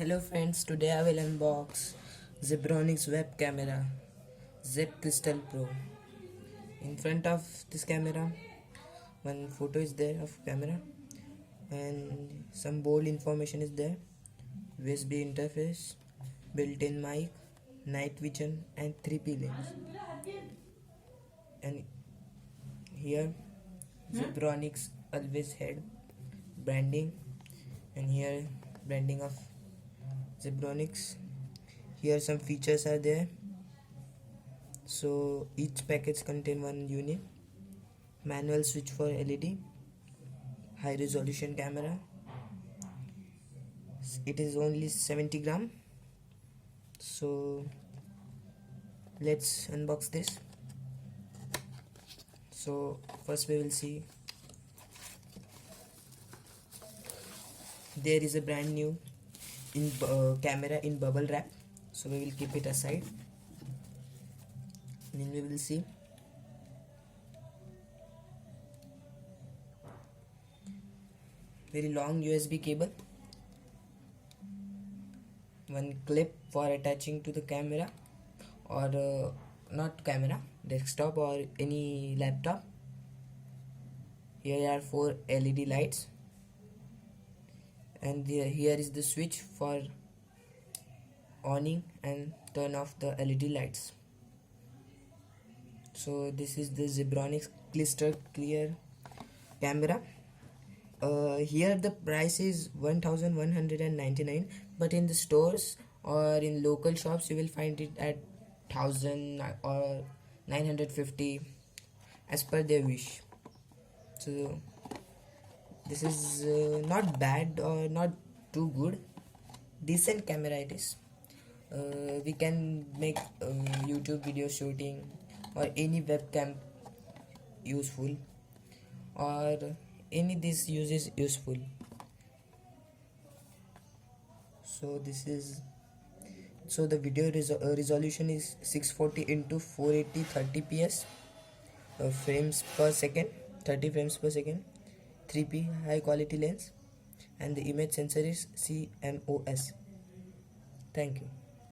Hello friends, today I will unbox Zebronics web camera Z Crystal Pro. In front of this camera, one photo is there of camera and some bold information is there. USB interface, built-in mic, night vision and 3P lens. And here Zebronics always head branding, and here branding of Zebronics. Here some features are there. So each package contain one unit, manual switch for LED, high resolution camera. It is only 70 gram. So let's unbox this. So first we will see there is a brand new camera in bubble wrap. So we will keep it aside. Then we will see very long USB cable, one clip for attaching to the camera or not camera, desktop or any laptop. Here are 4 LED lights, and here is the switch for oning and turn off the LED lights. So this is the Zebronics crystal clear camera. Here the price is 1199, but in the stores or in local shops you will find it at 1000 or 950 as per their wish. So this is not bad or not too good, decent camera it is. We can make YouTube video shooting or any webcam useful, or any this use is useful. So this is, so the video resolution is 640 into 480 30 ps, frames per second, 30 frames per second, 3P high quality lens, and the image sensor is CMOS. Thank you.